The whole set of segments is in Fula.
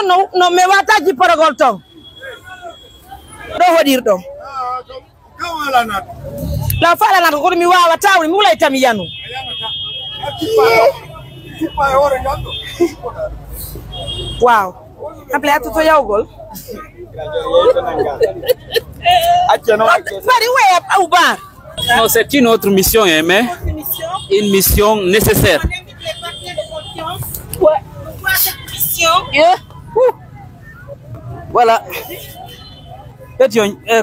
don't know no me wata ji paragol ton do hodir do la fala na ko mi wawa tawni mi wulay tam yanu wow appelé à tout yawgol non, c'est une autre mission, hein, mais une mission nécessaire. Ouais. Pourquoi cette mission? Voilà.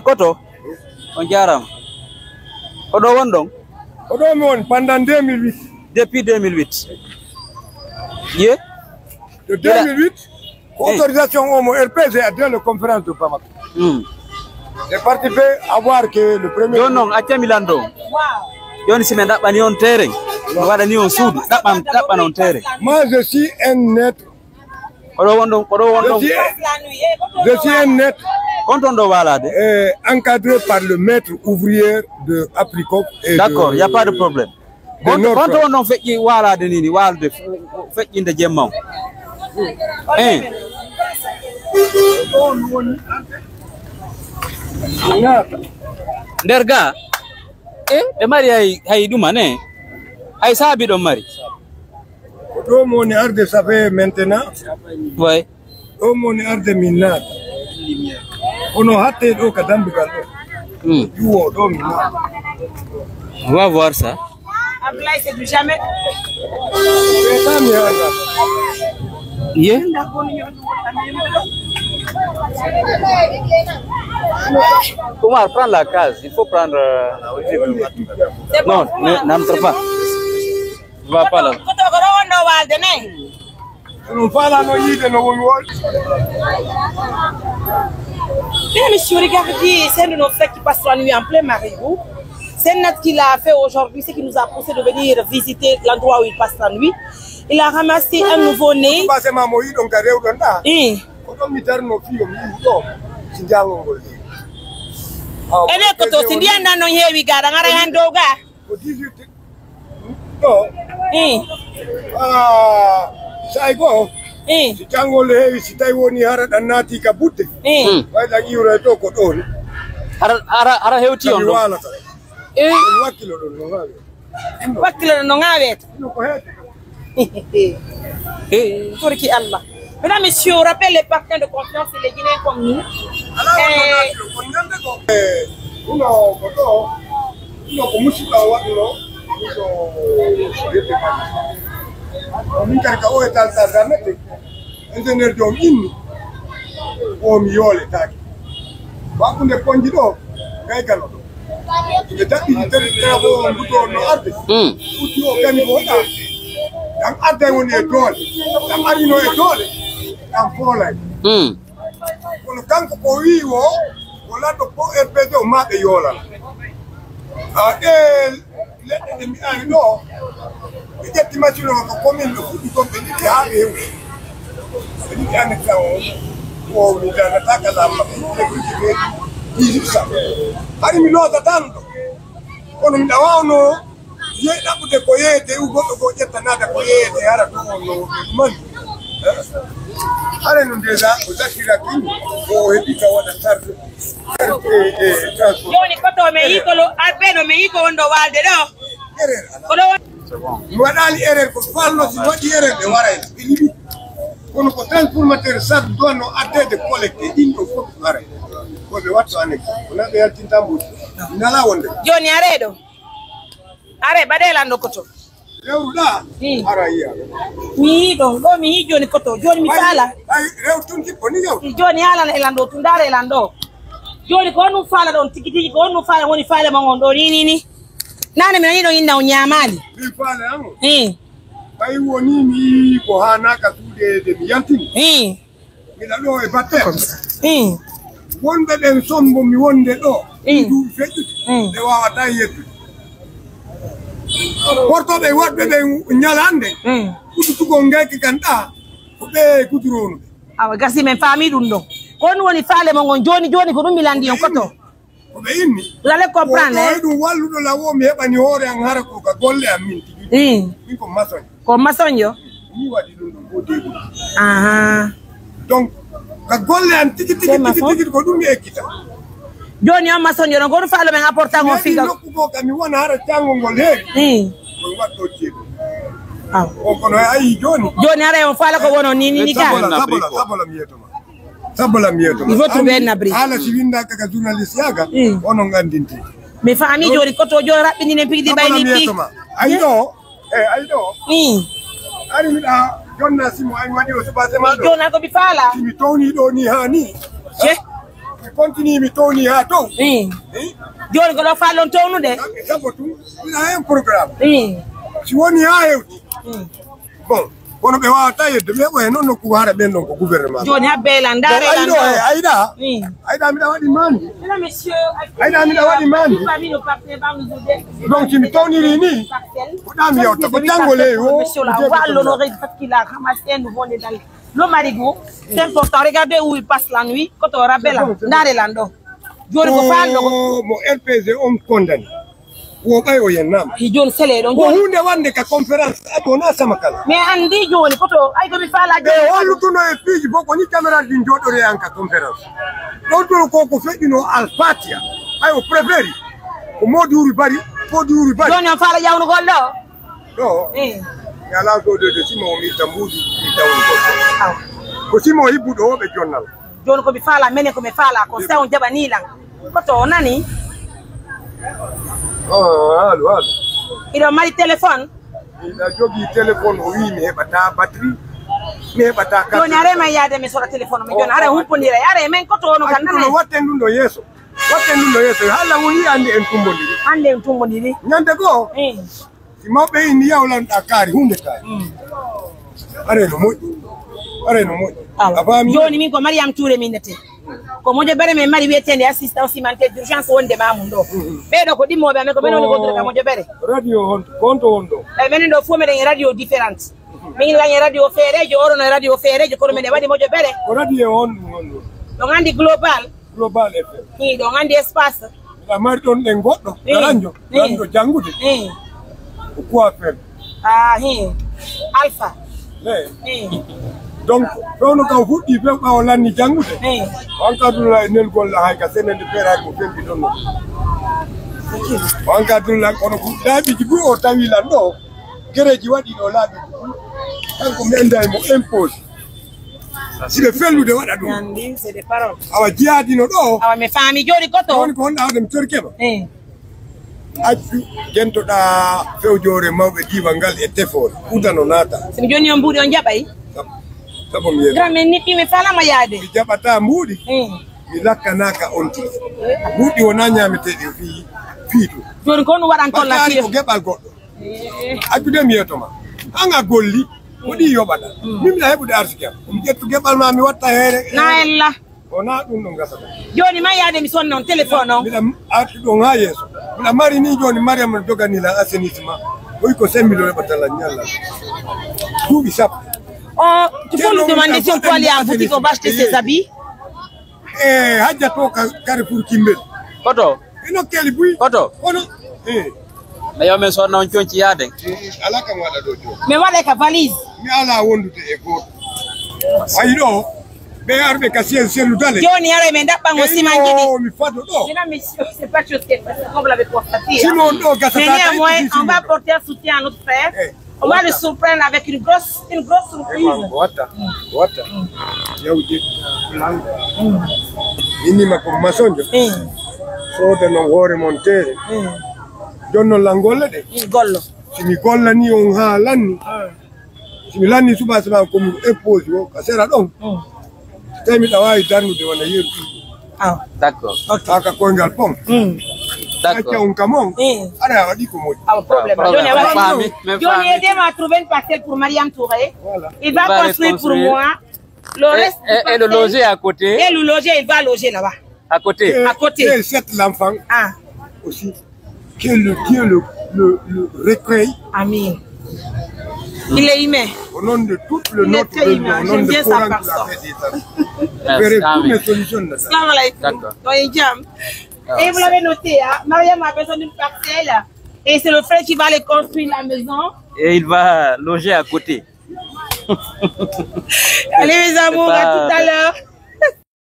Koto, on jaram. Odo wondong? Odo mon pendant 2008. Depuis 2008. Yeah? De 2008, autorisation au RPG à deux conférences de Bamako. J'ai participé à voir que le premier... Yo non, atia Milando. Yo ni simenda bani on terrain. Wada ni on sud, dapan on terrain. Moi je suis un être. Je suis un être. Encadré par le maître ouvrier de Apricot. D'accord, il n'y a pas de problème. Quand on fait qui wala de nini, wala de fait qui de jemma. Derga, de mari hay duma ne? Hay sabi do mari. Do mon arde ça fait maintenant. Ouais. Do mon arde minna. Ono hatte do kadambi gallo. Yo do minna. On va voir ça. Ablaye c'est du jamais. Yeah. Omar, prends la case. Il faut prendre. Non, n'entre pas. Ne va pas là. Bien, monsieur, regardez, c'est un de nos frères qui passe la nuit en plein Maribou. C'est notre qu'il a fait aujourd'hui, c'est qui nous a poussé de venir visiter l'endroit où il passe la nuit. Il a ramassé un nouveau-né. Si tango le si tai woni hara danati ka butte wai da yura to ko don ara hewti on wakilo don no ngawe pour qui Allah. Mesdames, messieurs, on rappelle les partenaires de confiance et les Guinéens comme nous. Engineer John in o mi yole taki ba kunde ponji do kay galo de taki tere trabo buto no arde uti o gani boda dam arde woni e dole dam ari no e dole dam folay kono kanko ko wiwo wala do ko e bedo ma be yola le mi ari no e jetti machino ko commune do futi ko be ni ha be hari milota tanto kono mdawano ye nabude koyete ugoto gojeta nada koyete hara tuno man hare ndeza uzakira kinyi o hedika wada tarde yoni koto meiko lo albeno meiko ondo walde do kono wadali erreur ko fallo si wadi erreur de waray kono ko transformateur sa dono adde de collecte indo koare ko be watto anek ona be yaltin tambu nala wonde joni aredo are badela ndokoto rewruda ara iya mi do mi joni koto joni mi fala ay rew tun ki boni yow joni ala elando tundare elando joni ko nu fala don tikiti ko nu fala woni fala mangon do ni nane mi no inna unyamali mi fala amo bay woni mi ko hana ka tude de mi yaltini mi la do e batte wonde den sombo mi wonde do du feddu de wawa tay yettu porto be wadde be nyalande kudu ko ngeki kanta ko be kuduronu awa gasi men fami dum do kon woni fale mo ngon joni ko dum milandi on koto ko be inni la le comprendre dum walludo la wo mi hebani hore an hara ko ka golle amin min ko mason ko mason yo ni wadi dum ko debu Donc, ka golle an tigi ko ɗum ekkita. Joni on maçon yo ngor faalo men apporta ngo figa. Nokku go kam mi wona hara tango ngol heewi. Ko waddo ceedo. O kono ayi joni. Joni ara on faala ko wono ni ka. Sabola miyetoma. Il faut trouver un abri. Ala si winda kaka journaliste yaga ono ngandinti. Mais famille jori koto jo rabbini ne pigdi bayni ti. Aydo ari mi da jonna simo ay wadi o subase ma do. Jona ko bi faala. Mi tawni do ni hani. Mi continue mi tawni ha to. Joni ko do faalon tawnu de. Sabotu ina un programme. Si woni ha hewti. Bon. Kono be wata yedde be ko non ko hara ben don ko gouvernement joni habela ndare lan ayda mi da wadi mandi monsieur ayda mi da wadi mandi donc mi tawni ni ko dam yewta ko jangole o monsieur la wallo no rek fakki la ramasse nous vont dans le marigot c'est important regardez où il passe la nuit quand on rabela ndare lan do joni ko fallo ko mo LPG on condamné wo bay o yen nam joni sele don joni hunde wande ka conférence adona samakala mais andi joni koto ay ko mi fala joni o lutuno e fiji boko ni camera din jodore anka conférence do ko fedino al fatia ay o préféri ko moduri bari joni on fala jawno gollo do yala go de simo mi tambudu mi tawni ko simo hibudo be jonnal joni ko mi fala menen ko mi fala ko sa on jabani lan koto nani allo. Il a mal téléphone. Il a jogi téléphone oui mais bata batterie. Mais bata carte. Joni are ma yade me sora téléphone me joni are humpondira are men koto no kan nan. Watendu no yeso. Hala woni ande en tumbondiri. Nyande go. Si mawbe ni yawlan akari hunde kari. Are no moy. Afami. Joni min ko Mariam Touré min nete. Ko mojo bere me mari wetende assistance humanitaire d'urgence wonde mamundo be do ko dimobe me ko beno ni ko mojo bere radio hon konto wondo e men do fo me den radio différente min la radio ferejo oro no radio ferejo ko me de wadi mojo bere ko radio hon wondo do ngandi global FM ni do ngandi espace la mari don den goddo ranjo jangude ko affaire alpha donc dono ka fuddi be bawo lanni jangude on ka dula nel golla hay ka senen de pera ko fembi don no on ka dula kono ku dabi jibu o tawi la no gereji wadi do labi tan ko menda mo impose si be felu de wada dum andi c'est des paroles awa jiadi no do awa me fami jodi koto on ko on dem terkeba accu gento da fewjore mawbe diwangal e tefor udano nata simi joni on budi on jabay sabo mi grame nipi me fala ma yade mi jabata mudi mi lakkanaka onti mudi wonanya mi tedi fiitu joni ko no wadan tolla fi ko gebal goddo accu dem yetoma anga golli wodi yobata mimi la hebude arsikia mi jettu gebal ma mi watta here na ella ona dum no ngasa joni ma yade mi sonna on téléphone on mi atu do ha yeso mi mari ni joni Mariam dogani la assainissement oy ko 5 millions batala nyalla dubi sap. Tu peux nous demander si on peut aller en boutique, on va acheter ses habits. Hadja to Carrefour Kimbel. Koto. Ino keli bui. Koto. Kono. Mais yo men so na on chonchi yade. Ala kan wala do jo. Mais wala ka valise. Mi ala wondude e go. Aydo. Be arbe ka sien dale. Joni ara me ndaba ngo simangini. Oh, mi fado do. Mesdames, messieurs, c'est pas chose comme vous l'avez constaté. Simon do gasata. Mais néanmoins, on va porter un soutien à notre frère. On va le surprendre avec une grosse surprise. Wata. Yauje. Ini mako masonjo. So de no hore montere. Donno langolle de. Gollo. Simi golla ni on ha lanni. Simi lanni suba ko mu impose wo kasera don. Temi dawai danu de wana yeru. D'accord. Aka ko ngal pom. D'accord. On camon. Ara wadi ko mo. Problème. Johnny aidez-moi à trouver une parcelle pour Mariam Touré. Voilà. Il va construire pour moi. Le reste. Et le loger à côté. Et le loger, il va loger là-bas. À côté. À côté. Et cette l'enfant. Aussi. Que le Dieu le recueille. Amen. Il est humain. Au nom de tout le notre humain. J'aime bien sa personne. Salam alaikum. Et vous l'avez noté, hein? Mariam a besoin d'une parcelle. Et c'est le frère qui va aller construire la maison. Et il va loger à côté. Allez mes amours, à tout à